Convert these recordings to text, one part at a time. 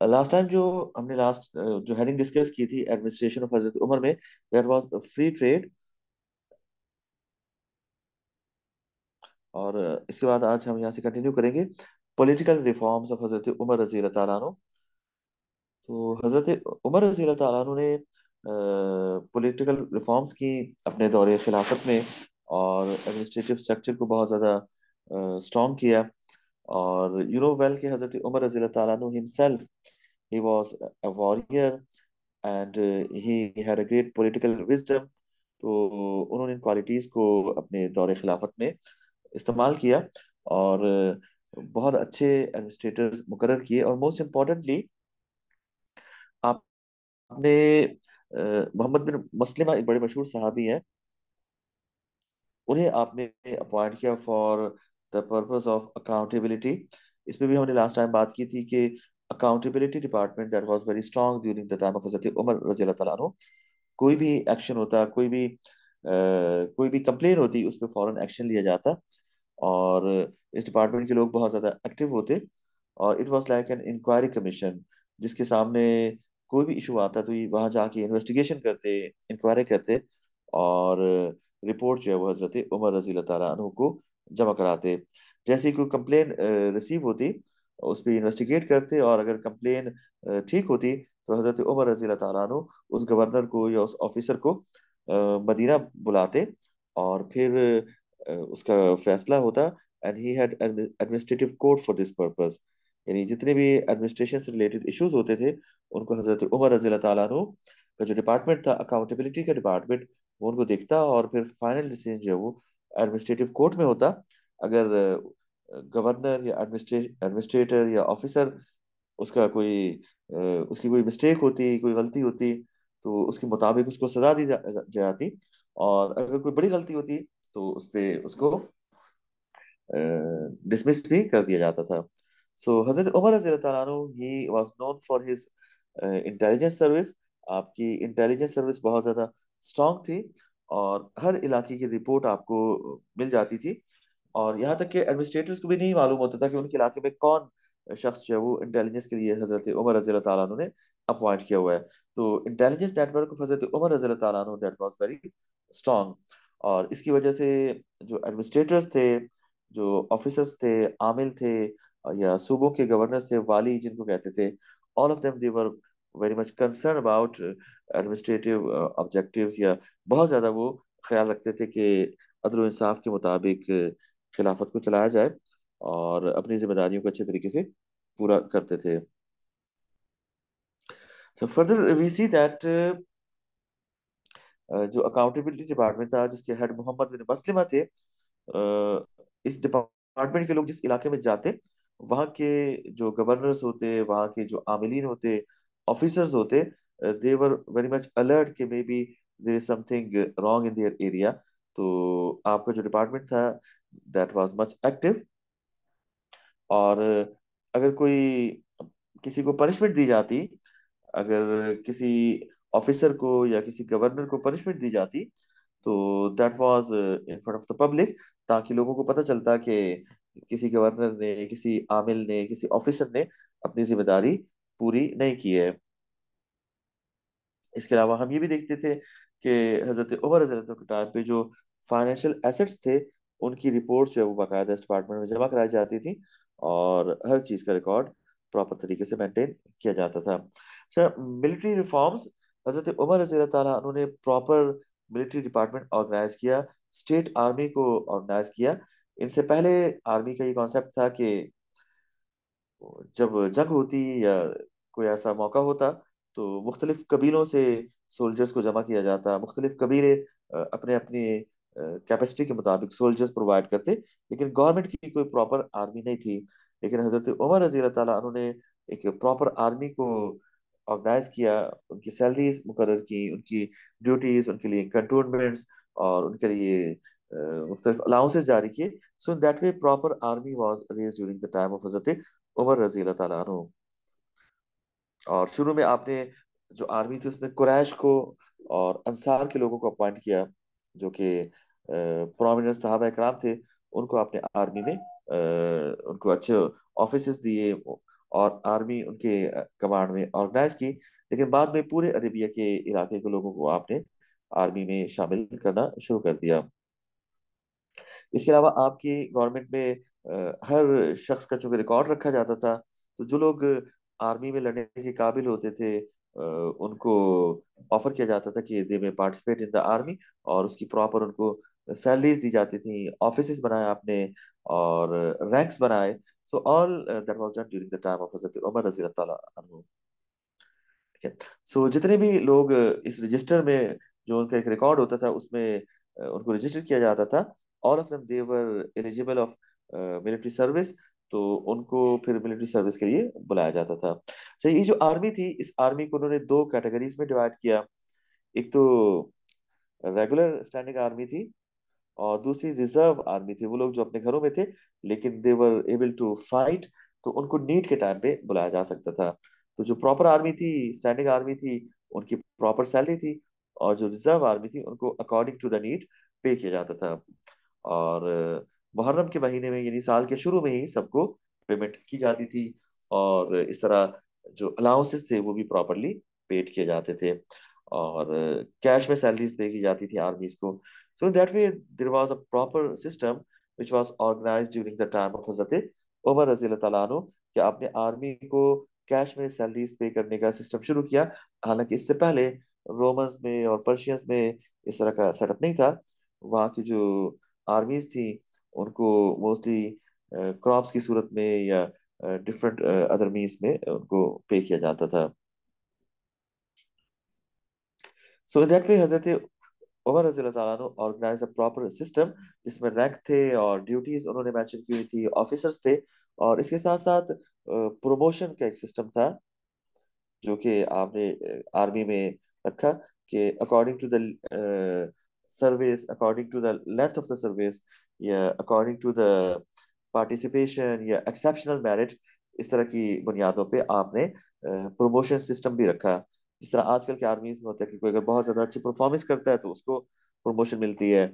Last time जो हमने last जो हेडिंग डिस्कस की थी एडमिनिस्ट्रेशन ऑफ हजरत उमर में, दैट वाज फ्री ट्रेड। और इसके बाद आज हम यहाँ से कंटिन्यू करेंगे पॉलिटिकल रिफॉर्म्स ऑफ हजरत उमर रजी अल्लाह ताला अन्हु। तो हजरत उमर रजी अल्लाह ताला अन्हु ने पॉलिटिकल रिफॉर्म्स की अपने दौरे खिलाफत में, और एडमिनिस्ट्रेटिव स्ट्रक्चर को बहुत ज़्यादा स्ट्रॉन्ग किया। और यू नो वेल कि हजरत उमर रजी अल्लाह ताला अन्हु himself, he was a warrior and he had a great political wisdom. तो उन्होंने इन क्वालिटीज़ को अपने दौरे खिलाफत में इस्तेमाल किया, और बहुत अच्छे एडमिनिस्ट्रेटर्स मुकर्रर किए। और मोस्ट इम्पोर्टेंटली, आपने मोहम्मद बिन मसलिमा एक बड़े मशहूर सहाबी हैं, उन्हें आपने अपॉइंट किया for the purpose of accountability. इस पे भी हमने लास्ट टाइम बात की थी कि accountability department that was very strong during the time of हजरत उमर रजी अल्लाह तआला अन्हु। कोई भी एक्शन होता, कोई भी कंप्लेन होती, उस पर फौरन एक्शन लिया जाता। और इस डिपार्टमेंट के लोग बहुत ज़्यादा एक्टिव होते। और it was like an inquiry commission, जिसके सामने कोई भी इशू आता तो ये वहाँ जाके इन्वेस्टिगेशन करते, इंक्वायरी करते, और रिपोर्ट जो है वो हजरत उमर रजी अल्लाह ताला अन्हु को जमा कराते। जैसे ही कोई कंप्लेन रिसीव होती, उस पर इन्वेस्टिगेट करते, और अगर कंप्लेन ठीक होती तो हजरत उमर रजी अल्लाह ताला अन्हु उस गवर्नर को या उस ऑफिसर को मदीना बुलाते, और फिर उसका फैसला होता। And he had administrative court for this purpose, यानी जितने भी एडमिनिस्ट्रेशन से रिलेटेड इश्यूज होते थे, उनको हजरत उमर रजी अल्लाह ताला अन्हु का जो डिपार्टमेंट था, अकाउंटेबिलिटी का डिपार्टमेंट, वो उनको देखता, और फिर फाइनल डिसीजन जो है वो एडमिनिस्ट्रेटिव कोर्ट में होता। अगर गवर्नर या एडमिनिस्ट्रेटर या ऑफिसर, उसका कोई उसकी कोई मिस्टेक होती, कोई गलती होती, तो उसके मुताबिक उसको सजा दी जाती। और अगर कोई बड़ी गलती होती तो उस पे उसको डिसमिस भी कर दिया जाता था। सो हजरत उमर रज़ी अल्लाह ताला अन्हु, he was known for his intelligence service. आपकी इंटेलिजेंस सर्विस बहुत ज़्यादा स्ट्रांग थी, और हर इलाके की रिपोर्ट आपको मिल जाती थी। और यहाँ तक कि एडमिनिस्ट्रेटर्स को भी नहीं मालूम होता था कि उनके इलाके में कौन शख्स जो है वो इंटेलिजेंस के लिए हजरत उमर रज़ी अल्लाह ताला अन्हु ने अपॉइंट किया हुआ है। तो इंटेलिजेंस नेटवर्क ऑफ हजरत उमर रज़ी अल्लाह ताला अन्हु दैट वाज वेरी स्ट्रांग। और इसकी वजह से जो एडमिनिस्ट्रेटर्स थे, जो ऑफिसर्स थे, आमिल थे, या सूबों के गवर्नर्स थे, वाली जिनको कहते थे, all of them they were very much concern about administrative objectives, या बहुत ज़्यादा वो ख्याल रखते थे कि अदल और इंसाफ के मुताबिक खिलाफत को चलाया जाए, और अपनी जिम्मेदारियों को अच्छे तरीके से पूरा करते थे। So further we see that जो अकाउंटेबिलिटी डिपार्टमेंट था, जिसके हेड मोहम्मद बिन मसलिमा थे, इस डिपार्टमेंट के लोग जिस इलाके में जाते, वहाँ के जो गवर्नर्स होते, वहाँ के जो आमिलीन होते, ऑफिसर्स होते, they were very much alert कि maybe there is something wrong in their area. तो आपका जो डिपार्टमेंट था, दैट वाज मच एक्टिव। और अगर कोई किसी को पनिशमेंट दी जाती, अगर किसी ऑफिसर को या किसी गवर्नर को पनिशमेंट दी जाती, तो that was in front of the public, ताकि लोगों को पता चलता कि किसी गवर्नर ने, किसी आमिल ने, किसी ऑफिसर ने अपनी जिम्मेदारी पूरी नहीं की है। इसके अलावा हम ये भी देखते थे कि हजरत उमर रज़ी अल्लाह के टाइम पे जो फाइनेंशियल एसेट्स थे, उनकी रिपोर्ट जो है वो बाकायदा इस डिपार्टमेंट में जमा कराई जाती थी, और हर चीज़ का रिकॉर्ड प्रॉपर तरीके से मेंटेन किया जाता था। अच्छा, मिलिट्री रिफॉर्म्स, हजरत उमर रज़ी अल्लाह ताला उन्होंने प्रॉपर मिलिट्री डिपार्टमेंट ऑर्गेनाइज किया, स्टेट आर्मी को ऑर्गेनाइज किया। इनसे पहले आर्मी का ये कॉन्सेप्ट था कि जब जंग होती या कोई ऐसा मौका होता, तो मुख्तलिफ कबीलों से सोल्जर्स को जमा किया जाता। मुख्तलिफ कबीले अपने अपनी कैपेसिटी के मुताबिक सोल्जर्स प्रोवाइड करते, लेकिन गवर्नमेंट की कोई प्रॉपर आर्मी नहीं थी। लेकिन हजरत उमर रजी अल्लाह ताला उन्होंने एक प्रॉपर आर्मी को ऑर्गेनाइज किया, उनकी सैलरीज मुकर्रर की, उनकी ड्यूटीज, उनके लिए कंटोनमेंट्स, और उनके लिए मुख्तलिफ अलाउंसेस जारी किए। So in that way proper army was raised during the time of हजरत उमर रजी अल्लाह ताला अन्हु। और शुरू में आपने जो आर्मी थी उसमें कुरैश को और अंसार के लोगों को अपॉइंट किया, जो कि प्रोमिनेंट सहाबा इकराम थे। उनको आपने आर्मी में उनको अच्छे ऑफिसेस दिए, اور آرمی ان کے کمانڈ میں آرگنائز کی، لیکن بعد میں پورے عربیہ کے علاقے کے لوگوں کو آپ نے آرمی میں شامل کرنا شروع کر دیا۔ اس کے علاوہ آپ کی گورنمنٹ میں ہر شخص کا چونکہ ریکارڈ رکھا جاتا تھا، تو جو لوگ آرمی میں لڑنے کے قابل ہوتے تھے ان کو آفر کیا جاتا تھا کہ دے میں پارٹیسپیٹ ان دا آرمی، اور اس کی پراپر ان کو سیلریز دی جاتی تھیں، آفیسز بنائے آپ نے اور رینکس بنائے۔ So all that was done during the time of حضرت عمر رضی اللہ تعالیٰ عنہ۔ سو جتنے بھی لوگ اس رجسٹر میں جو ان کا ایک ریکارڈ ہوتا تھا اس میں ان کو رجسٹر کیا جاتا تھا، all of them they were eligible of military service، تو ان کو پھر ملٹری سروس کے لیے بلایا جاتا تھا۔ اچھا، یہ جو آرمی تھی، اس آرمی کو انہوں نے دو کیٹیگریز میں ڈیوائڈ کیا، ایک تو ریگولر اسٹینڈنگ آرمی تھی اور دوسری ریزرو آرمی تھی، وہ لوگ جو اپنے گھروں میں تھے لیکن دے ور ایبل ٹو فائٹ، تو ان کو نیڈ کے ٹائم پہ بلایا جا سکتا تھا۔ تو جو پراپر آرمی تھی، اسٹینڈنگ آرمی تھی، ان کی پراپر سیلری تھی، اور جو ریزرو آرمی تھی ان کو اکارڈنگ ٹو دا نیڈ پے کیا جاتا تھا۔ اور محرم کے مہینے میں یعنی سال کے شروع میں ہی سب کو پیمنٹ کی جاتی تھی، اور اس طرح جو الاؤنسز تھے وہ بھی پراپرلی پیڈ کیے جاتے تھے، اور کیش میں سیلریز پے کی جاتی تھی آرمیز کو۔ So in that way, there was a proper system which was organized during the time of حضرت عمر رضی اللہ تعالیٰ عنہ، کہ آپ نے آرمی کو کیش میں سیلریز پے کرنے کا سسٹم شروع کیا۔ حالانکہ اس سے پہلے رومنز میں اور پرشینز میں اس طرح کا سیٹ اپ نہیں تھا، وہاں کی جو آرمیز تھیں ان کو موسٹلی کراپس کی صورت میں یا ڈفرینٹ ادر مینس میں ان کو پے کیا جاتا تھا۔ سو ان دیٹ وے حضرت عمر رضی اللہ تعالیٰ عنہ آرگنائز اے پراپر سسٹم جس میں رینک تھے اور ڈیوٹیز انہوں نے مینشن کی ہوئی تھی، آفیسرز تھے، اور اس کے ساتھ ساتھ پروموشن کا ایک سسٹم تھا جو کہ آپ نے آرمی میں رکھا، کہ according to the service, according to the length of the service, یا اکارڈنگ ٹو دا پارٹیسپیشن یا ایکسیپشنل میرٹ، اس طرح کی بنیادوں پہ آپ نے پروموشن سسٹم بھی رکھا۔ جس طرح آج کل کے آرمیز میں ہوتا ہے کہ کوئی اگر بہت زیادہ اچھی پرفارمنس کرتا ہے تو اس کو پروموشن ملتی ہے،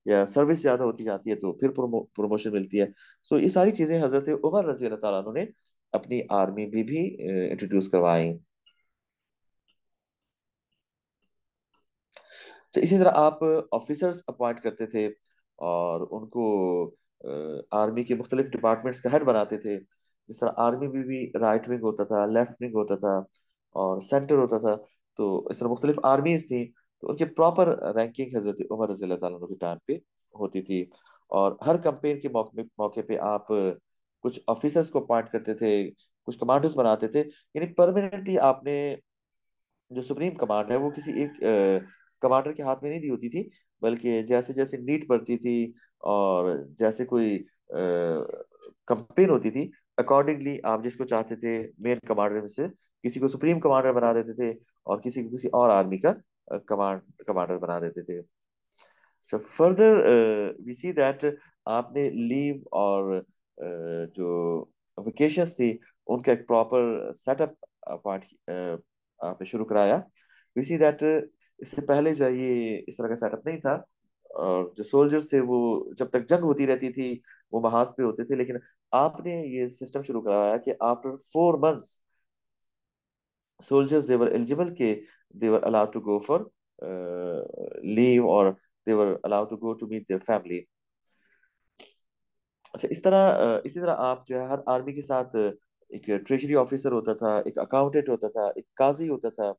یا سروس زیادہ ہوتی جاتی ہے تو پھر پروموشن ملتی ہے۔ سو یہ ساری چیزیں حضرت عمر رضی اللہ تعالیٰ عنہ نے اپنی آرمی میں بھی انٹروڈیوس کروائی۔ تو اسی طرح آپ آفیسرز اپوائنٹ کرتے تھے اور ان کو آرمی کے مختلف ڈپارٹمنٹس کا ہیڈ بناتے تھے۔ جس طرح آرمی میں بھی رائٹ ونگ ہوتا تھا، لیفٹ ونگ ہوتا تھا اور سینٹر ہوتا تھا، تو اس طرح مختلف آرمیز تھیں، تو ان کے پراپر رینکنگ حضرت عمر رضی اللہ تعالیٰ عنہ کے ٹائم پہ ہوتی تھی۔ اور ہر کمپین کے موقع پہ آپ کچھ آفیسرز کو اپوائنٹ کرتے تھے، کچھ کمانڈرز بناتے تھے، یعنی پرماننٹلی آپ نے جو سپریم کمانڈ ہے وہ کسی ایک کمانڈر کے ہاتھ میں نہیں دی ہوتی تھی، بلکہ جیسے جیسے نیڈ پڑتی تھی اور جیسے کوئی کمپین ہوتی تھی، اکارڈنگلی آپ جس کو چاہتے تھے مین کمانڈر میں سے کسی کو سپریم کمانڈر بنا دیتے تھے، اور کسی کو کسی اور آرمی کا کمانڈر بنا دیتے تھے۔ So further we see that آپ نے لیو اور جو ویکیشنز تھی ان کا ایک پراپر سیٹ اپ آپ نے شروع کرایا۔ We see that اس سے پہلے جو ہے یہ اس طرح کا سیٹ اپ نہیں تھا، اور جو سولجرز تھے وہ جب تک جنگ ہوتی رہتی تھی وہ محاذ پہ ہوتے تھے، لیکن آپ نے یہ سسٹم شروع کرایا کہ after 4 months soldiers they were eligible کہ they were allowed to go for leave or they were allowed to go to meet their family۔ اچھا، اسی طرح آپ جو ہے ہر آرمی کے ساتھ ایک ٹریجری آفیسر ہوتا تھا، ایک اکاؤنٹنٹ ہوتا تھا، ایک قاضی ہوتا تھا،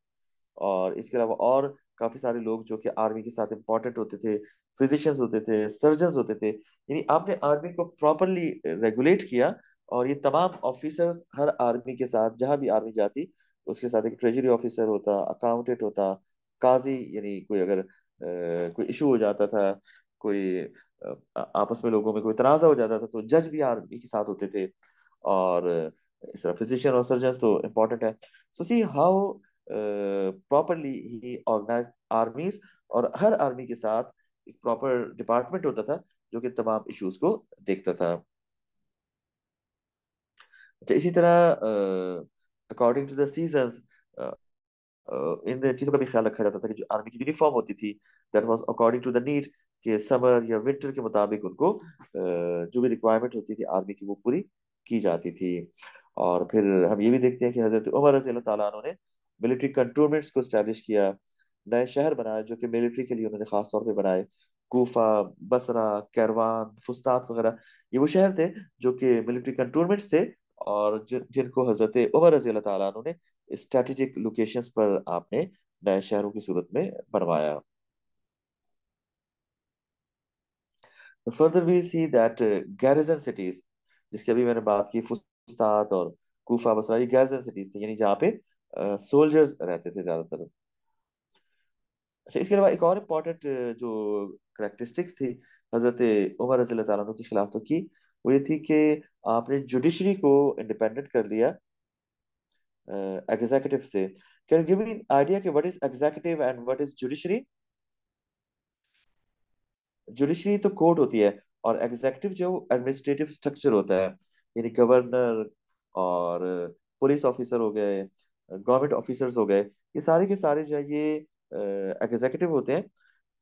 اور اس کے علاوہ اور کافی سارے لوگ جو کہ آرمی کے ساتھ امپورٹنٹ ہوتے تھے، فزیشینز ہوتے تھے، سرجنز ہوتے تھے، یعنی آپ نے آرمی کو پراپرلی ریگولیٹ کیا، اور یہ تمام آفیسرز ہر آرمی کے ساتھ جہاں بھی آرمی جاتی اس کے ساتھ ایک ٹریجری آفیسر ہوتا، اکاؤنٹنٹ ہوتا، قاضی، یعنی کوئی اگر کوئی ایشو ہو جاتا تھا، کوئی آپس میں لوگوں میں کوئی تنازع ہو جاتا تھا تو جج بھی آرمی کے ساتھ ہوتے تھے، اور اس طرح فزیشین اور سرجنز تو امپورٹنٹ ہے۔ So see how properly he organize armies, اور ہر آرمی کے ساتھ ایک پراپر ڈپارٹمنٹ ہوتا تھا جو کہ تمام ایشوز کو دیکھتا تھا۔ اچھا، اسی طرح اکارڈنگ ٹو دا سیزنز ان چیزوں کا بھی خیال رکھا جاتا تھا کہ جو آرمی کی یونیفارم ہوتی تھی that was according to the need, کہ سمر یا ونٹر کے مطابق ان کو جو بھی ریکوائرمنٹ ہوتی تھی آرمی کی وہ پوری کی جاتی تھی۔ اور پھر ہم یہ بھی دیکھتے ہیں کہ حضرت عمر رضی اللہ تعالیٰ عنہ نے ملٹری کنٹونمنٹس کو اسٹیبلش کیا، نئے شہر بنائے جو کہ ملٹری کے لیے انہوں نے خاص طور پہ بنائے، کوفہ، بصرہ، کیروان، فسطاط وغیرہ، یہ وہ شہر تھے جو کہ ملٹری کنٹونمنٹس تھے، اور جن کو حضرت عمر رضی اللہ تعالیٰ عنہ نے اسٹریٹجک لوکیشنز پر آپ نے نئے شہروں کی صورت میں بنوایا۔ Further we see that garrison cities, جس کی ابھی میں نے بات کی، فسطاط اور کوفہ، بصرہ، یہ گیرزن سٹیز تھے، یعنی جہاں پہ سولجرز رہتے تھے زیادہ تر۔ اچھا، اس کے علاوہ ایک اور امپورٹنٹ جو کریکٹرسٹکس تھی حضرت عمر رضی اللہ تعالیٰ عنہ کی خلافت کی، وہ یہ تھی کہ آپ نے جوڈیشری کو انڈیپینڈنٹ کر دیا ایگزیکٹو سے۔ Can you give me idea کہ what is executive and what is judiciary? Judiciary تو کورٹ ہوتی ہے، اور ایگزیکٹو جو ایڈمنسٹریٹو اسٹرکچر ہوتا ہے، یعنی گورنر اور پولیس آفیسر ہو گئے، گورنمنٹ آفیسرز ہو گئے، یہ سارے کے سارے جو ہے یہ ایگزیکٹو ہوتے ہیں۔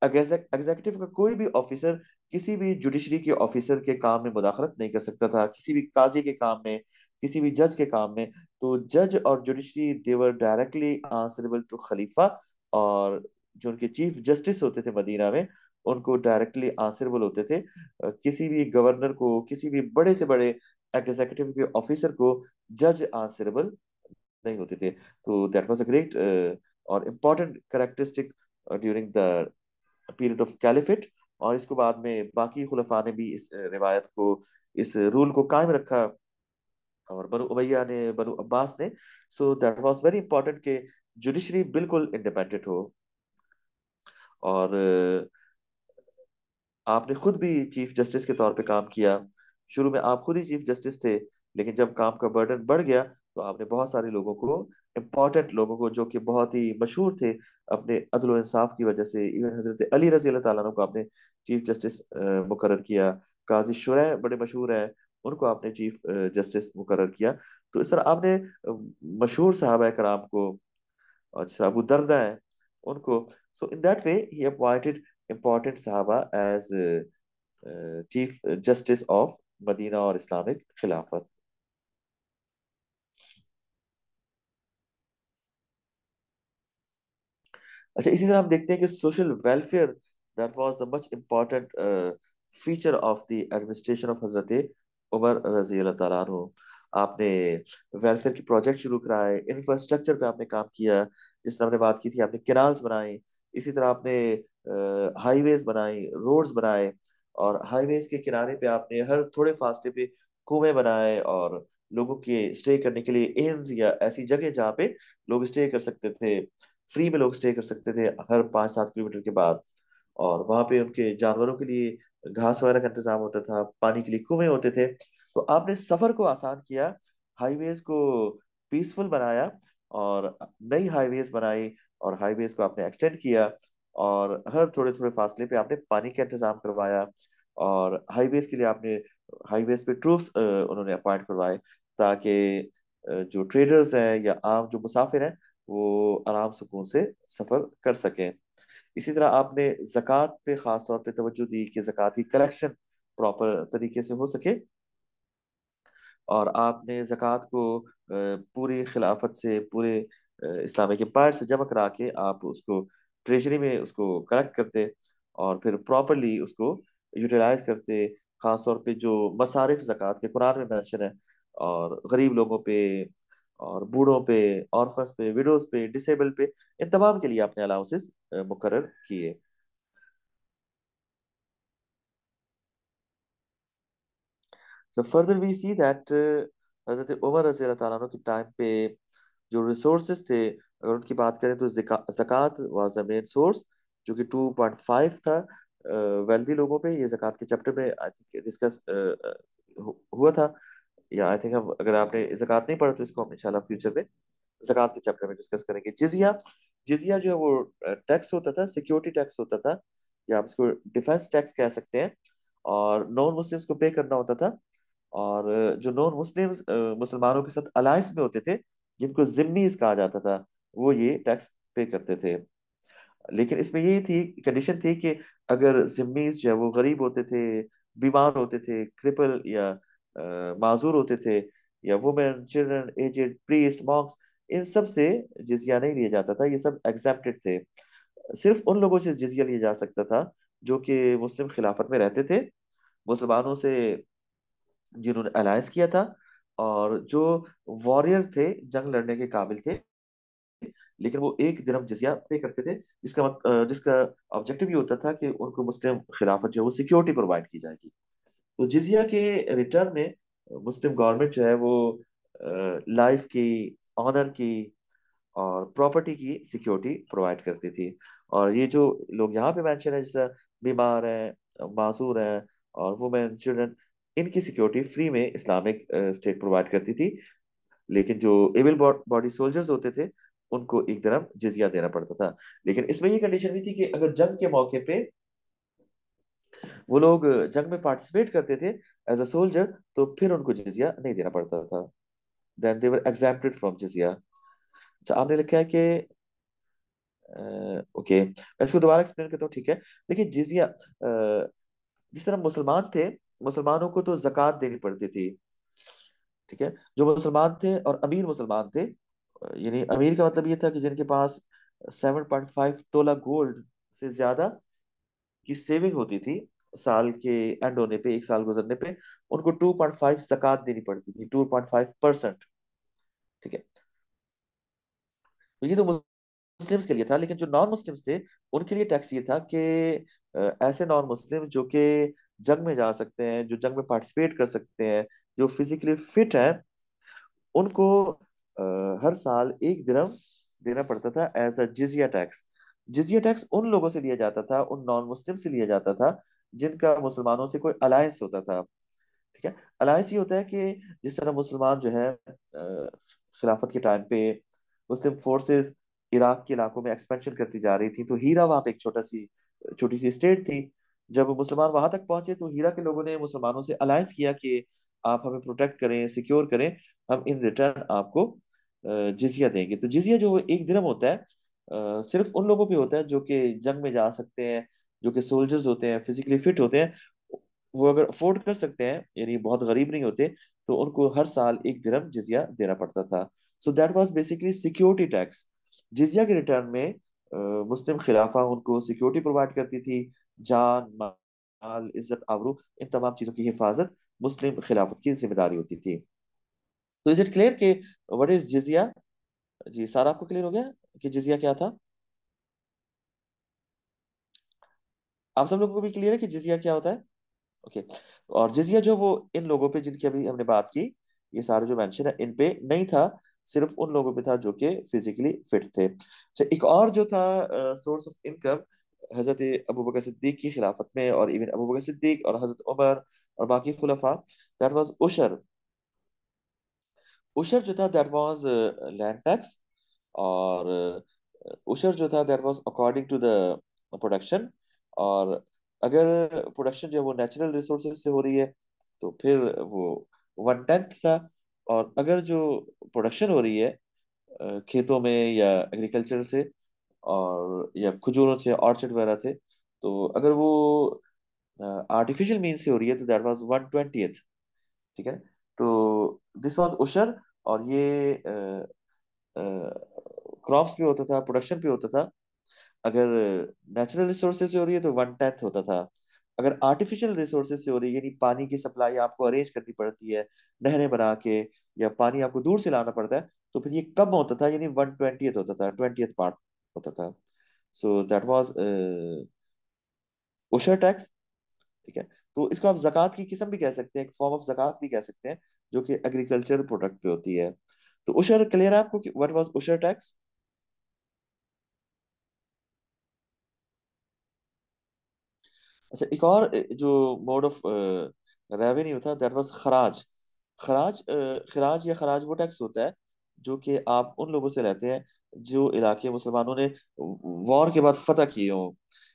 ایگزیکٹو کا کوئی بھی آفیسر کسی بھی جوڈیشری کے آفیسر کے کام میں مداخلت نہیں کر سکتا تھا، کسی بھی قاضی کے کام میں، کسی بھی جج کے کام میں۔ تو جج اور judiciary they were directly answerable to خلیفہ، اور جو ان کے چیف جسٹس ہوتے تھے مدینہ میں، ان کو ڈائریکٹلی آنسریبل ہوتے تھے۔ کسی بھی گورنر کو، کسی بھی بڑے سے بڑے ایگزیکٹو کے آفیسر کو جج آنسریبل نہیں ہوتے تھے۔ تو دیٹ واز اے گریٹ اور important characteristic during the period of caliphate, اور اس کو بعد میں باقی خلفاء نے بھی اس روایت کو، اس رول کو قائم رکھا، اور بنو امیہ نے، بنو عباس نے۔ So that was very important کہ جوڈیشری بالکل انڈیپینڈنٹ ہو۔ اور آپ نے خود بھی چیف جسٹس کے طور پہ کام کیا، شروع میں آپ خود ہی چیف جسٹس تھے، لیکن جب کام کا برڈن بڑھ گیا تو آپ نے بہت سارے لوگوں کو، امپورٹنٹ لوگوں کو جو کہ بہت ہی مشہور تھے اپنے عدل و انصاف کی وجہ سے، ایون حضرت علی رضی اللہ تعالیٰ عنہ کو آپ نے چیف جسٹس مقرر کیا، قاضی شرح بڑے مشہور ہیں، ان کو آپ نے چیف جسٹس مقرر کیا۔ تو اس طرح آپ نے مشہور صحابہ کرام کو، اور جس طرح ابو دردہ ہیں ان کو، so in that way he appointed important صحابہ as chief justice of Madina اور اسلامک خلافت۔ اچھا، اسی طرح ہم دیکھتے ہیں کہ social welfare that was a much important feature of the administration of حضرت عمر رضی اللہ تعالیٰ عنہ۔ آپ نے ویلفیئر کے پروجیکٹ شروع کرائے، انفراسٹرکچر پہ آپ نے کام کیا، جس طرح ہم نے بات کی تھی، آپ نے کینالز بنائے، اسی طرح آپ نے ہائی ویز بنائی، روڈز بنائے، اور ہائی ویز کے کنارے پہ آپ نے ہر تھوڑے فاصلے پہ کنویں بنائے، اور لوگوں کے اسٹے کرنے کے لیے انز یا ایسی جگہ جہاں پہ لوگ اسٹے کر سکتے تھے، فری میں لوگ اسٹے کر سکتے تھے ہر 5-7 کلومیٹر کے بعد، اور وہاں پہ ان کے جانوروں کے لیے گھاس وغیرہ کا انتظام ہوتا تھا، پانی کے لیے کنویں ہوتے تھے۔ تو آپ نے سفر کو آسان کیا، ہائی ویز کو پیسفل بنایا، اور نئی ہائی ویز بنائی، اور ہائی ویز کو آپ نے ایکسٹینڈ کیا، اور ہر تھوڑے تھوڑے فاصلے پہ آپ نے پانی کا انتظام کروایا، اور ہائی ویز کے لیے آپ نے ہائی ویز پہ ٹروپس انہوں نے اپوائنٹ کروائے، تاکہ جو ٹریڈرز ہیں یا عام جو مسافر ہیں وہ آرام سکون سے سفر کر سکیں۔ اسی طرح آپ نے زکوٰۃ پہ خاص طور پہ توجہ دی کہ زکوٰۃ کی کلیکشن پراپر طریقے سے ہو سکے، اور آپ نے زکوٰۃ کو پوری خلافت سے، پورے اسلامک امپائر سے جمع کرا کے آپ اس کو ٹریجری میں اس کو کلیکٹ کرتے، اور پھر پراپرلی اس کو یوٹیلائز کرتے، خاص طور پہ جو مصارف زکوٰۃ کے قرآن میں مینشن ہے، اور غریب لوگوں پہ، اور بوڑھوں پہ، آرفنس پہ، ویڈوز پہ، ڈسیبل پہ، ان تمام کے لیے آپ نے الاؤنسز مقرر کیے۔ So further we see that حضرت عمر رضی اللہ تعالیٰ عنہ کے ٹائم پہ جو ریسورسز تھے، اگر ان کی بات کریں تو زکوٰۃ واز دا مین سورس، جو کہ 2.5 تھا ویلدی لوگوں پہ۔ یہ زکوٰۃ کے چیپٹر میں آئی تھنک ڈسکس ہوا تھا، یا آئی تھنک اگر آپ نے زکوٰۃ نہیں پڑھا تو اس کو ہم انشاءاللہ فیوچر میں زکوٰۃ کے چیپٹر میں ڈسکس کریں گے۔ جزیہ، جزیہ جو ہے وہ ٹیکس ہوتا تھا، سیکیورٹی ٹیکس ہوتا تھا، یا آپ اس کو ڈیفenس ٹیکس کہہ سکتے ہیں، اور نان مسلمس کو پے کرنا ہوتا تھا، اور جو نان مسلمس مسلمانوں کے ساتھ الائنس میں ہوتے تھے، جن کو ذمیز کہا جاتا تھا، وہ یہ ٹیکس پے کرتے تھے۔ لیکن اس میں یہ تھی، کنڈیشن تھی کہ اگر ذمیز جو ہے وہ غریب ہوتے تھے، بیمار ہوتے تھے، کرپل یا معذور ہوتے تھے، या women, children, aged, priest, monks, इन सब से जिजिया नहीं लिया जाता था, ये सब एग्जेम्प्टेड थे। सिर्फ उन लोगों से जिजिया लिया जा सकता था जो कि मुस्लिम खिलाफत में रहते थे, मुसलमानों से जिन्होंने अलायंस किया था, और जो वॉरियर थे, जंग लड़ने के काबिल थे, लेकिन वो एक दिरहम जिजिया पे करते थे, जिसका ऑब्जेक्टिव ये होता था कि उनको मुस्लिम खिलाफत जो है वो सिक्योरिटी प्रोवाइड की जाएगी। तो जिजिया के रिटर्न में मुस्लिम गवर्नमेंट जो है वो लाइफ की, ऑनर की और प्रॉपर्टी की सिक्योरिटी प्रोवाइड करती थी। और ये जो लोग यहाँ पे मेंशन है, जैसे बीमार हैं, मासूर हैं, और वुमेन, चिल्ड्रन, इनकी सिक्योरिटी फ्री में इस्लामिक स्टेट प्रोवाइड करती थी। लेकिन जो एबल बॉडी सोल्जर्स होते थे, उनको एक तरफ जिजिया देना पड़ता था। लेकिन इसमें ये कंडीशन भी थी कि अगर जंग के मौके पे वो लोग जंग में पार्टिसिपेट करते थे एज अ सोल्जर, तो फिर उनको जिजिया नहीं देना पड़ता था। Then they were exempted from जिजिया। अच्छा, आपने लिखा है कि ओके, मैं इसको दोबारा एक्सप्लेन करता हूँ, ठीक है। देखिए, जिजिया जिस तरह मुसलमान थे, मुसलमानों को तो जक़ात देनी पड़ती थी, ठीक है। जो मुसलमान थे और अमीर मुसलमान थे, यानी अमीर का मतलब ये था कि जिनके पास 7.5 तोला गोल्ड से ज्यादा की सेविंग होती थी, साल के एंड होने पे, एक साल गुजरने पे, उनको 2.5 जक़ात देनी पड़ती थी, 2.5%, ठीक है। तो ये तो मुस्लिम्स के लिए था। लेकिन जो नॉन मुस्लिम्स थे, उनके लिए टैक्स ये था कि ऐसे नॉन मुस्लिम जो कि जंग में जा सकते हैं, जो जंग में पार्टिसिपेट कर सकते हैं, जो फिजिकली फिट है, उनको हर साल एक दिरहम देना पड़ता था एज अ जिजिया टैक्स। जिजिया टैक्स उन लोगों से लिया जाता था, उन नॉन मुस्लिम से लिया जाता था जिनका मुसलमानों से कोई अलायंस होता था, ठीक है। अलायंस ये होता है कि जिस तरह मुसलमान जो है खिलाफत के टाइम पे मुस्लिम फोर्सेस इराक के इलाकों में एक्सपेंशन करती जा रही थी, तो हीरा वहां पे एक छोटी सी स्टेट थी। जब मुसलमान वहां तक पहुंचे, तो हीरा के लोगों ने मुसलमानों से अलायंस किया कि आप हमें प्रोटेक्ट करें, सिक्योर करें, हम इन रिटर्न आपको जिजिया देंगे। तो जिजिया जो एक दिरहम होता है, सिर्फ उन लोगों पे होता है जो कि जंग में जा सकते हैं, जो कि सोल्जर्स होते हैं, फिजिकली फिट होते हैं। वो अगर अफोर्ड कर सकते हैं, यानी बहुत गरीब नहीं होते, तो उनको हर साल एक दिरहम जिजिया देना पड़ता था। So that was basically security tax. जिजिया के रिटर्न में मुस्लिम खिलाफा उनको सिक्योरिटी प्रोवाइड करती थी, जान, माल, इज्जत, आबरू, इन तमाम चीजों की हिफाजत मुस्लिम खिलाफत की जिम्मेदारी होती थी। तो इज इट क्लियर कि व्हाट इज जिजिया? जी, सारा आपको क्लियर हो गया कि जिजिया क्या था? आप सब लोगों को भी क्लियर है कि जिजिया क्या होता है? ओके। और जिजिया जो वो इन लोगों पे जिनकी अभी हमने बात की, ये सारे जो मेंशन है, इन पे नहीं था, सिर्फ उन लोगों पे था जो कि फिजिकली फिट थे। अच्छा, एक और जो था सोर्स ऑफ इनकम हजरत अबू बकर सिद्दीक की खिलाफत में, और इवन अबू बकर सिद्दीक और हजरत उमर और बाकी खुलफा, दैट वाज उशर। उशर जो था दैट वाज लैंड टैक्स। और उशर जो था that was according to the production. और अगर प्रोडक्शन जो है वो नेचुरल रिसोर्सेज से हो रही है, तो फिर वो 1/10 था। और अगर जो प्रोडक्शन हो रही है खेतों में या एग्रीकल्चर से, और या खजूरों से, ऑर्चर्ड वगैरह थे, तो अगर वो आर्टिफिशियल मीन से हो रही है, तो दैट वाज 1/20, ठीक है। तो दिस वाज उशर। और ये क्रॉप्स पे होता था, प्रोडक्शन पे होता था। अगर नेचुरल रिसोर्सेज से हो रही है तो 1/10 होता था। अगर आर्टिफिशियल रिसोर्सेज से हो रही है, यानी पानी की सप्लाई आपको अरेंज करनी पड़ती है, नहरें बना के, या पानी आपको दूर से लाना पड़ता है, तो फिर ये कम होता था, यानी 1/20 होता था, 20th पार्ट होता था। सो दैट वाज उशर टैक्स, ठीक है। तो इसको आप जक़ात की किस्म भी कह सकते हैं, एक फॉर्म ऑफ जक़ात भी कह सकते हैं, जो कि एग्रीकल्चर प्रोडक्ट पे होती है। तो उशर क्लियर है आपको कि व्हाट वाज उशर टैक्स? अच्छा, एक और जो मोड ऑफ रेवेन्यू था, दैट वाज खराज। खराज या खराज वो टैक्स होता है जो कि आप उन लोगों से लेते हैं जो इलाके मुसलमानों ने वॉर के बाद फतह किए हों।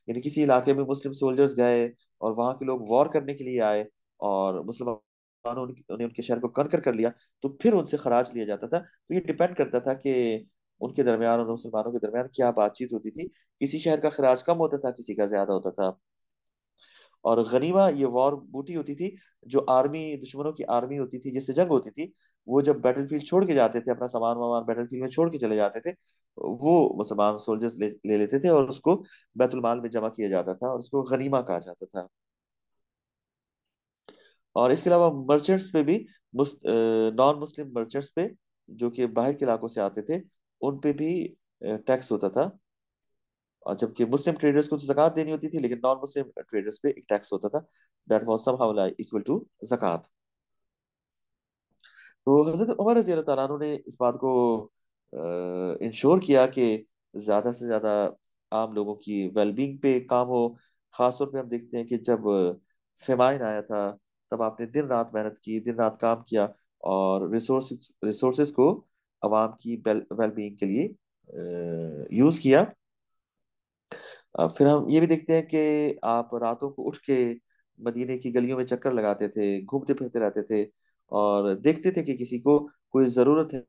यानी किसी इलाके में मुस्लिम सोल्जर्स गए और वहां के लोग वॉर करने के लिए आए, और मुसलमानों ने उनके शहर को कनकर कर लिया, तो फिर उनसे खराज लिया जाता था। तो ये डिपेंड करता था कि उनके दरमियान और मुसलमानों के दरमियान क्या बातचीत होती थी। किसी शहर का खराज कम होता था, किसी का ज्यादा होता था। اور غنیمہ یہ وار بوٹی ہوتی تھی، جو آرمی دشمنوں کی آرمی ہوتی تھی جس سے جنگ ہوتی تھی، وہ جب بیٹل فیلڈ چھوڑ کے جاتے تھے، اپنا سامان وامان بیٹل فیلڈ میں چھوڑ کے چلے جاتے تھے، وہ مسلمان سولجرز لے لیتے تھے اور اس کو بیت المال میں جمع کیا جاتا تھا اور اس کو غنیمہ کہا جاتا تھا۔ اور اس کے علاوہ مرچنٹس پہ بھی، نان مسلم مرچنٹس پہ جو کہ باہر کے علاقوں سے آتے تھے، ان پہ بھی ٹیکس ہوتا تھا، اور جبکہ مسلم ٹریڈرز کو تو زکوٰۃ دینی ہوتی تھی، لیکن نان مسلم ٹریڈرز پہ ایک ٹیکس ہوتا تھا، that was somehow equal to زکوٰۃ۔ تو حضرت عمر رضی اللہ تعالیٰ عنہ نے اس بات کو انشور کیا کہ زیادہ سے زیادہ عام لوگوں کی ویل بینگ پہ کام ہو۔ خاص طور پہ ہم دیکھتے ہیں کہ جب فیمائن آیا تھا، تب آپ نے دن رات محنت کی، دن رات کام کیا، اور ریسورسز کو عوام کی ویل بینگ کے لیے یوز کیا۔ پھر ہم یہ بھی دیکھتے ہیں کہ آپ راتوں کو اٹھ کے مدینے کی گلیوں میں چکر لگاتے تھے، گھومتے پھرتے رہتے تھے، اور دیکھتے تھے کہ کسی کو کوئی ضرورت ہے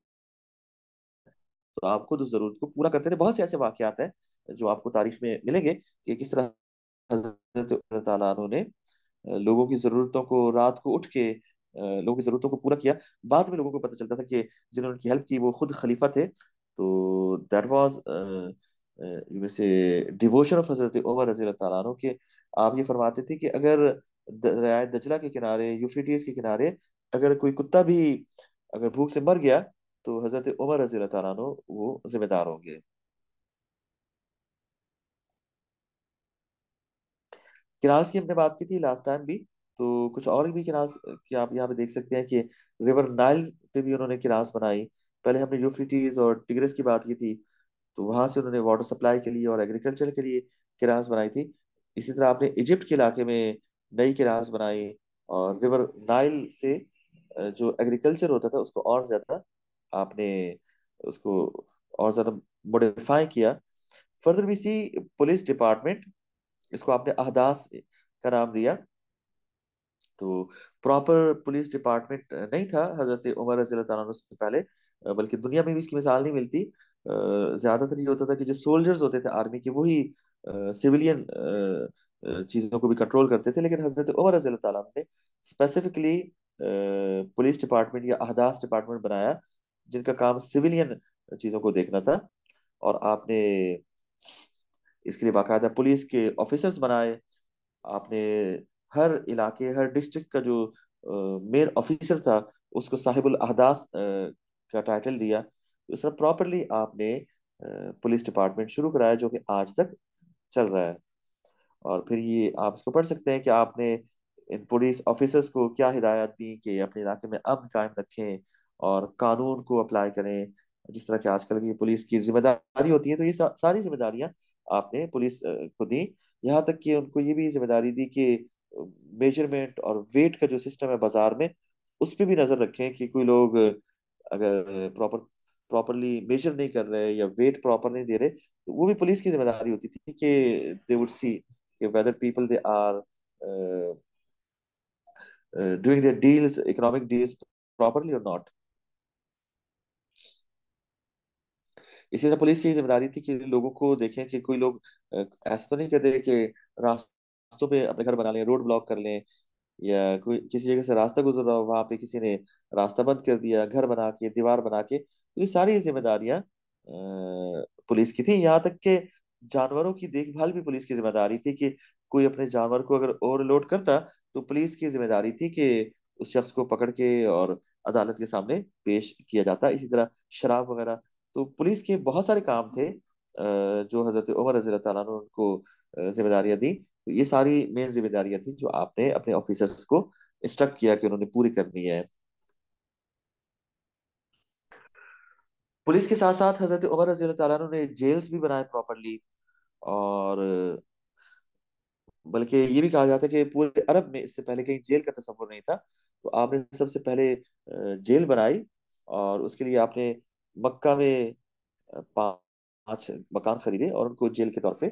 تو آپ خود اس ضرورت کو پورا کرتے تھے۔ بہت سے ایسے واقعات ہیں جو آپ کو تاریخ میں ملیں گے کہ کس طرح حضرت اللہ تعالیٰ عنہ نے لوگوں کی ضرورتوں کو رات کو اٹھ کے لوگوں کی ضرورتوں کو پورا کیا۔ بعد میں لوگوں کو پتہ چلتا تھا کہ جنہوں نے ان کی ہیلپ کی وہ خود خلیفہ تھے۔ تو دیٹ واز سے ڈیووشن آف حضرت عمر رضی اللہ تعالیٰ عنہ کے۔ آپ یہ فرماتے تھے کہ اگر دریائے دجلہ کے کنارے، یوفریٹیس کے کنارے، اگر کوئی کتا بھی اگر بھوک سے مر گیا تو حضرت عمر رضی اللہ تعالیٰ عنہ وہ ذمہ دار ہوں گے۔ کنارس کی ہم نے بات کی تھی لاسٹ ٹائم بھی، تو کچھ اور بھی کنارس کی آپ یہاں پہ دیکھ سکتے ہیں کہ ریور نائل پہ بھی انہوں نے کنارس بنائی۔ پہلے ہم نے یوفریٹیز اور ٹیگرس کی بات کی تھی، تو وہاں سے انہوں نے واٹر سپلائی کے لیے اور ایگریکلچر کے لیے کنارس بنائی تھی۔ اسی طرح آپ نے ایجپٹ کے علاقے میں نئی کنارس بنائی، اور ریور نائل سے جو ایگریکلچر ہوتا تھا اس کو اور زیادہ آپ نے اس کو اور زیادہ موڈیفائی کیا۔ فردر بھی سی پولیس ڈپارٹمنٹ، اس کو آپ نے احداث کا نام دیا۔ تو پراپر پولیس ڈپارٹمنٹ نہیں تھا حضرت عمر رضی اللہ تعالیٰ عنہ سے پہلے، بلکہ دنیا میں بھی اس کی مثال نہیں ملتی۔ زیادہ تر یہ ہوتا تھا کہ جو سولجرز ہوتے تھے آرمی کے، وہی سویلین چیزوں کو بھی کنٹرول کرتے تھے، لیکن حضرت عمر رضی اللہ تعالیٰ عنہ نے اسپیسیفکلی پولیس ڈپارٹمنٹ یا احداث ڈپارٹمنٹ بنایا، جن کا کام سویلین چیزوں کو دیکھنا تھا۔ اور آپ نے اس کے لیے باقاعدہ پولیس کے آفیسرز بنائے۔ آپ نے ہر علاقے، ہر ڈسٹرکٹ کا جو مین آفیسر تھا اس کو صاحب الاحداث کا ٹائٹل دیا۔ اس طرح پراپرلی آپ نے پولیس ڈپارٹمنٹ شروع کرایا، جو کہ آج تک چل رہا ہے۔ اور پھر یہ آپ اس کو پڑھ سکتے ہیں کہ آپ نے ان پولیس آفیسرز کو کیا ہدایات دی کہ اپنے علاقے میں امن قائم رکھیں اور قانون کو اپلائی کریں، جس طرح کہ آج کل کی پولیس کی ذمہ داری ہوتی ہے۔ تو یہ ساری ذمہ داریاں آپ نے پولیس کو دی، یہاں تک کہ ان کو یہ بھی ذمہ داری دی کہ میجرمنٹ اور ویٹ کا جو سسٹم ہے بازار میں، اس پہ بھی نظر رکھیں کہ کوئی لوگ اگر پراپرلی میجر نہیں کر رہے یا ویٹ پراپر نہیں دے رہے، تو وہ بھی پولیس کی ذمہ داری ہوتی تھی کہ دے وڈ سی کہ whether people they are doing their deals, economic deals properly or not۔ اسی طرح پولیس کی ذمہ داری تھی کہ لوگوں کو دیکھیں کہ کوئی لوگ ایسا تو نہیں کرتے کہ راستوں پہ اپنے گھر بنا لیں، روڈ بلاک کر لیں، یا کوئی کسی جگہ سے راستہ گزر رہا ہو وہاں پہ کسی نے راستہ بند کر دیا، گھر بنا کے، دیوار بنا کے۔ تو یہ ساری ذمہ داریاں پولیس کی تھیں۔ یہاں تک کہ جانوروں کی دیکھ بھال بھی پولیس کی ذمہ داری تھی کہ کوئی اپنے جانور کو اگر اوور لوڈ کرتا تو پولیس کی ذمہ داری تھی کہ اس شخص کو پکڑ کے اور عدالت کے سامنے پیش کیا جاتا۔ اسی طرح شراب وغیرہ، تو پولیس کے بہت سارے کام تھے جو حضرت عمر رضی اللہ تعالیٰ عنہ کو ذمہ داریاں دی۔ یہ ساری مین ذمہ داریاں تھیں جو آپ نے اپنے آفیسرس کو انسٹرکٹ کیا کہ انہوں نے پوری کرنی ہے۔ پولیس کے ساتھ ساتھ حضرت عمر رضی اللہ تعالیٰ عنہ نے جیلز بھی بنائے پراپرلی، اور بلکہ یہ بھی کہا جاتا ہے کہ پورے عرب میں اس سے پہلے کہیں جیل کا تصور نہیں تھا، تو آپ نے سب سے پہلے جیل بنائی، اور اس کے لیے آپ نے مکہ میں 5 مکان خریدے اور ان کو جیل کے طور پہ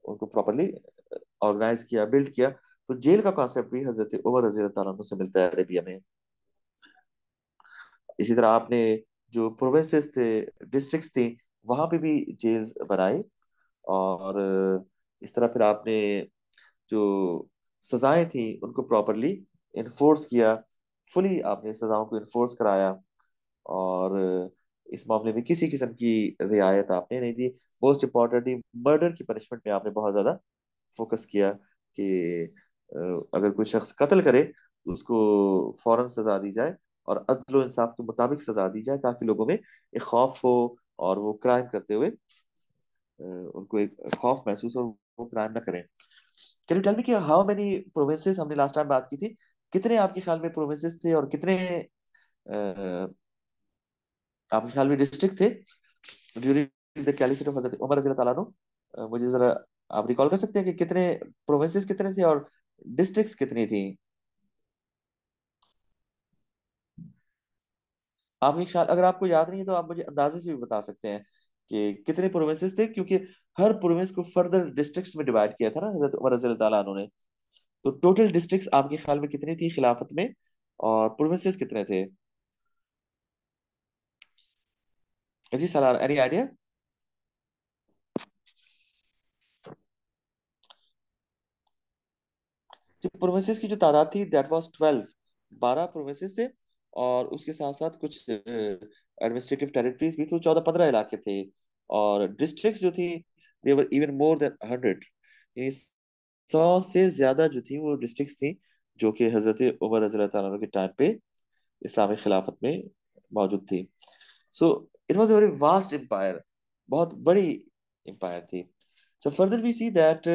ان کو پراپرلی آرگنائز کیا، بلڈ کیا۔ تو جیل کا کانسیپٹ بھی حضرت عمر رضی اللہ تعالیٰ عنہ سے ملتا ہے عربیہ میں۔ اسی طرح آپ نے جو پروونسز تھے، ڈسٹرکٹس تھیں، وہاں پہ بھی جیلز بنائی۔ اور اس طرح پھر آپ نے جو सजाएं थी उनको प्रॉपरली इन्फोर्स किया, फुली आपने सजाओं को इन्फोर्स कराया। और इस मामले में किसी किस्म की रियायत आपने नहीं दी। मोस्ट इम्पोर्टेंटली मर्डर की पनिशमेंट में आपने बहुत ज्यादा फोकस किया कि अगर कोई शख्स कत्ल करे तो उसको फौरन सजा दी जाए और अदल इंसाफ के मुताबिक सजा दी जाए, ताकि लोगों में एक खौफ हो और वो क्राइम करते हुए उनको एक खौफ महसूस हो, वो क्राइम ना करें। कैन यू टेल मी कि हाउ मेनी प्रोविंसेस, हमने लास्ट टाइम बात की थी, कितने आपके ख्याल में प्रोविंसेस थे और कितने आपके ख्याल में डिस्ट्रिक्ट थे ड्यूरिंग द कैलिफेट ऑफ हजरत उमर रज़ी अल्लाह ताला अन्हु? मुझे जरा आप रिकॉल कर सकते हैं कि कितने प्रोविंसेस कितने थे और डिस्ट्रिक्ट्स कितनी थी? आपके ख्याल, अगर आपको याद नहीं है तो आप मुझे अंदाजे से भी बता सकते हैं कि कितने प्रोविंसेस थे, क्योंकि हर प्रोविंस को फर्दर डिस्ट्रिक्ट्स में डिवाइड किया था ना हजरत उमर रज़ी अल्लाह ताला अन्हु ने। तो टोटल डिस्ट्रिक्ट्स आपके ख्याल में कितनी थी खिलाफत में, और प्रोविंसेस कितने थे? जी सलार, एनी आइडिया? जो प्रोविंसेस की जो तादाद थी दैट वाज 12, 12 प्रोविंसेस थे। और उसके साथ साथ कुछ एडमिनिस्ट्रेटिव टेरिटरीज भी, तो 14-15 इलाके थे। और डिस्ट्रिक्ट्स जो थी दे वर इवन मोर देन 100, यानी 100 से ज्यादा जो थी वो डिस्ट्रिक्ट्स थी जो कि हजरत उमर रज़ी अल्लाह तआला अन्हु के टाइम पे इस्लामिक खिलाफत में मौजूद थी। So it was a very vast empire, बहुत बड़ी एम्पायर थी। So further we see that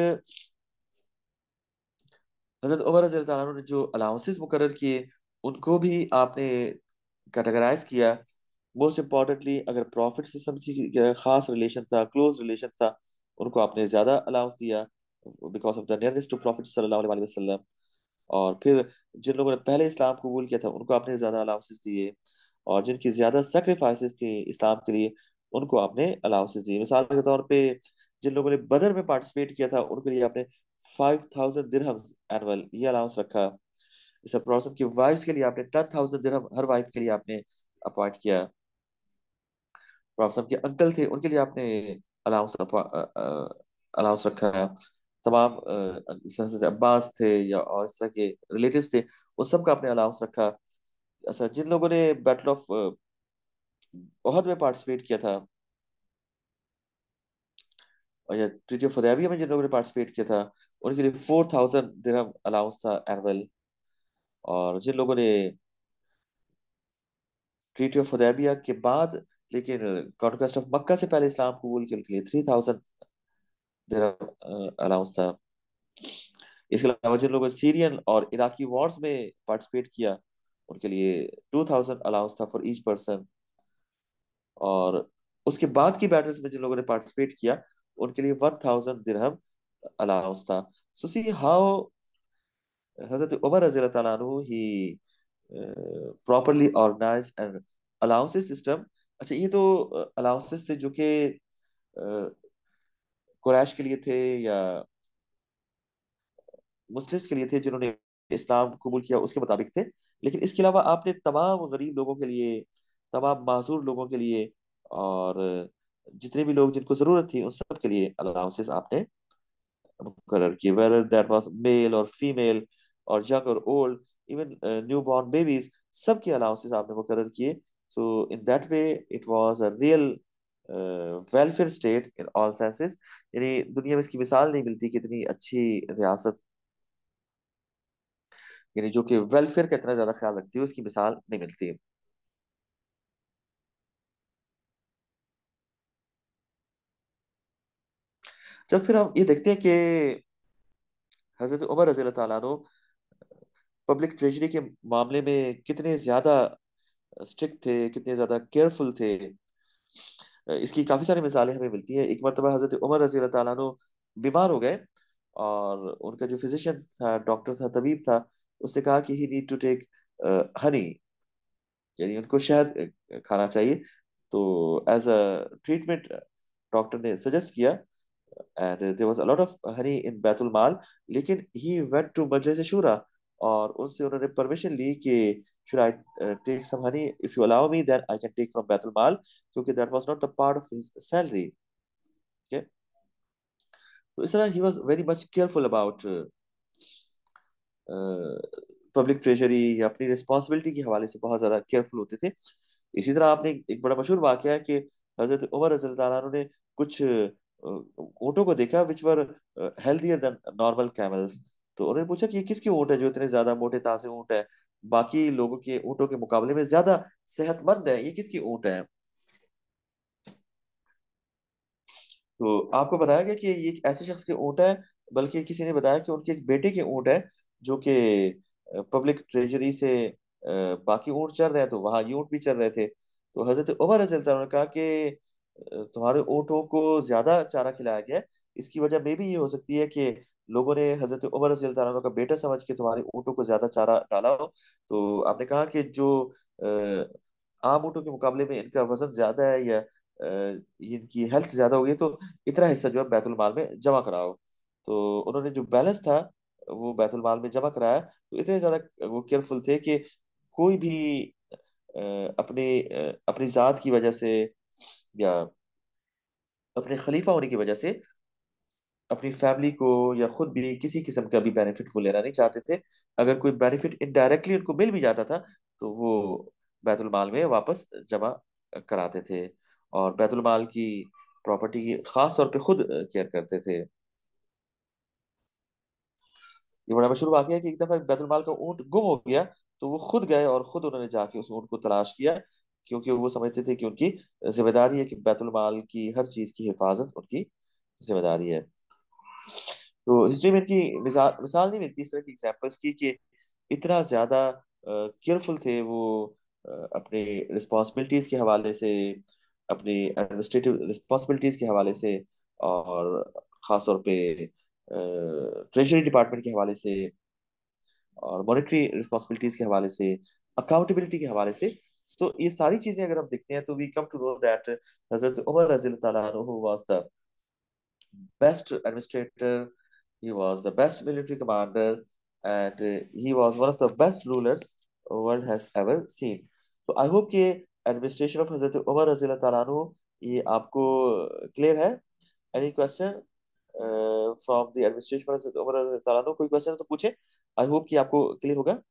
Hazrat Umar रज़ी अल्लाह अन्हु ने जो अलाउंसेस मुकर्रर किए उनको भी आपने कैटेगराइज किया। मोस्ट इम्पोर्टेंटली अगर प्रॉफिट से किसी खास रिलेशन था, क्लोज रिलेशन था, उनको आपने ज्यादा अलाउंस दिया because of the nearness to prophet सल्लल्लाहु अलैहि वसल्लम। और फिर जिन लोगों ने पहले इस्लाम कबूल किया था उनको आपने ज्यादा अलाउंसेस दिए, और जिनकी ज्यादा सेक्रीफाइसेस थी इस्लाम के लिए उनको आपने अलाउंसेस दिए। मिसाल के तौर पे जिन लोगों ने बदर में पार्टिसिपेट किया था उनके लिए आपने 5000 दिरहम्स एनुअल ये अलाउंस रखा। इस प्रॉब्लम की वाइफ्स के लिए आपने 10,000 दिरहम हर वाइफ के लिए आपने अपॉइंट किया। प्रॉब्लम के अंकल थे उनके लिए आपने अलाउंस अलाउंस रखा है। तमाम जैसे अब्बास थे या और इस तरह के रिलेटिव्स थे उन सब का आपने अलाउंस रखा। अच्छा, जिन लोगों ने बैटल ऑफ ओहद में पार्टिसिपेट किया था, और या ट्रीटी ऑफ हुदैबिया में जिन लोगों ने पार्टिसिपेट किया था उनके लिए 4,000 दिरहम अलाउंस था एनुअल। और जिन लोगों ने ट्रीटी ऑफ हुदैबिया के बाद लेकिन कॉन्क्वेस्ट ऑफ मक्का से पहले इस्लाम कबूल किया उनके लिए 3,000 दिरहम अलाउंस था। इसके अलावा जिन लोगों ने सीरियन और इराकी वॉर्स में पार्टिसिपेट किया उनके लिए 2,000 अलाउंस था फॉर ईच पर्सन। और उसके बाद की बैटल्स में जिन लोगों ने पार्टिसिपेट किया उनके लिए 1,000 दिरहम अलाउंस था। सो सी हाउ हजरत उमर रजी अल्लाह ताला अन्हु he properly organize and allowances system. अच्छा, ये तो अलाउंसेस थे जो कि कुरैश के लिए थे या मुस्लिम्स के लिए थे जिन्होंने इस्लाम कबूल किया उसके मुताबिक थे। लेकिन इसके अलावा आपने तमाम गरीब लोगों के लिए, तमाम माजूर लोगों के लिए, और जितने भी लोग जिनको जरूरत थी उन सब के लिए अलाउंसेस आपने मुकर्रर किए, वेदर दैट वाज मेल और फीमेल और यंग और old, even new born babies, सबके अलाउंसेस आपने मुकर्रर किए। So in that way it was a real welfare state in all senses. यानी दुनिया में इसकी मिसाल नहीं मिलती कि इतनी अच्छी रियासत, यानी जो कि वेलफेयर का इतना ज्यादा ख्याल रखती है, उसकी मिसाल नहीं मिलती है। जब फिर हम ये देखते हैं कि हजरत उमर रजी अल्लाह ताला अन्हु पब्लिक ट्रेजरी के मामले में कितने ज्यादा स्ट्रिक्ट थे, कितने ज्यादा केयरफुल थे, इसकी काफी सारी मिसालें हमें मिलती है। एक मरतबा हजरत उमर रजी अल्लाह ताला अन्हु बीमार हो गए, और उनका जो फिजिशियन था, डॉक्टर था, तबीब था, उसने कहा कि he need to take honey, यानी उनको शहद खाना चाहिए। तो एज अ ट्रीटमेंट डॉक्टर ने सजेस्ट किया, and there was a lot of honey in बैतुल माल। लेकिन ही वेंट टू मजलिस शूरा, और उनसे उन्होंने परमिशन ली कि should I take some honey, if you allow me then I can take from बैतुल माल, क्योंकि that was not the part of his salary. तो इस तरह he was very much careful about public treasury या अपनी रिस्पॉन्सिबिलिटी के हवाले से बहुत ज्यादा केयरफुल होते थे। इसी तरह आपने एक बड़ा मशहूर वाकया है कि हजरत उमर रज़ी अल्लाह अन्हु ने कुछ ऊँटों को देखा विच वर हेल्दियर देन नॉर्मल कैमल्स। तो उन्होंने पूछा कि ये किसके ऊँट है जो इतने ज्यादा मोटे ताजे ऊँट है, बाकी लोगों के ऊँटों के मुकाबले में ज्यादा सेहतमंद है, ये किसकी ऊँट है? तो आपको बताया गया कि ये एक ऐसे शख्स के ऊँट है, बल्कि किसी ने बताया कि उनके एक बेटे के ऊँट है जो कि पब्लिक ट्रेजरी से बाकी ऊँट चल रहे हैं, तो वहां ये ऊँट भी चल रहे थे। तो हजरत उमर रज़ी अल्लाह अन्हु ने कहा कि तुम्हारे ऊँटों को ज्यादा चारा खिलाया गया है, इसकी वजह में भी ये हो सकती है कि लोगों ने हजरत उमर रज़ी अल्लाह अन्हु का बेटा समझ के तुम्हारे ऊँटों को ज्यादा चारा डाला हो। तो आपने कहा कि जो आम ऊँटों के मुकाबले में इनका वजन ज्यादा है या इनकी हेल्थ ज्यादा हो गई, तो इतना हिस्सा जो है बैतुल माल में जमा कराओ। तो उन्होंने जो बैलेंस था वो बैतुल माल में जमा कराया। तो इतने ज्यादा वो केयरफुल थे कि कोई भी अपनी जात की वजह से या अपने खलीफा होने की वजह से अपनी फैमिली को या खुद भी किसी किस्म का भी बेनिफिट वो लेना नहीं चाहते थे। अगर कोई बेनिफिट इनडायरेक्टली उनको मिल भी जाता था तो वो बैतुल माल में वापस जमा कराते थे, और बैतुल माल की प्रॉपर्टी की खास तौर पे खुद केयर करते थे। ये बड़ा मशहूर वाकया है कि एक दफा बैतुल माल का ऊंट गुम हो गया, तो वो खुद गए और खुद उन्होंने जाके उस ऊंट को तलाश किया, क्योंकि वो समझते थे कि उनकी जिम्मेदारी है कि बैतुल माल की हर चीज की हिफाजत उनकी जिम्मेदारी है। तो हिस्ट्री में इनकी मिसाल मिसाल नहीं मिलती इस तरह की एग्जाम्पल्स की कि इतना ज्यादा केयरफुल थे वो अपने रिस्पॉन्सिबिलिटीज के हवाले से, अपनी एडमिनिस्ट्रेटिव रिस्पॉन्सिबिलिटीज के हवाले से, और ख़ास तौर पे ट्रेजरी डिपार्टमेंट के हवाले से, और मॉनेटरी रिस्पॉन्सिबिलिटीज के हवाले से, अकाउंटेबिलिटी के हवाले से। तो ये सारी चीजें अगर हम देखते हैं तो we come to know that Hazrat Umar रज़ी अल्लाह अन्हु was the best administrator, he was the best military commander, and he was one of the best rulers the world has ever seen. So I hope कि administration of Hazrat Umar रज़ी अल्लाह अन्हु ये आपको clear है? Any question from the administration of Hazrat Umar रज़ी अल्लाह अन्हु? कोई question तो पूछे, I hope कि आपको clear होगा।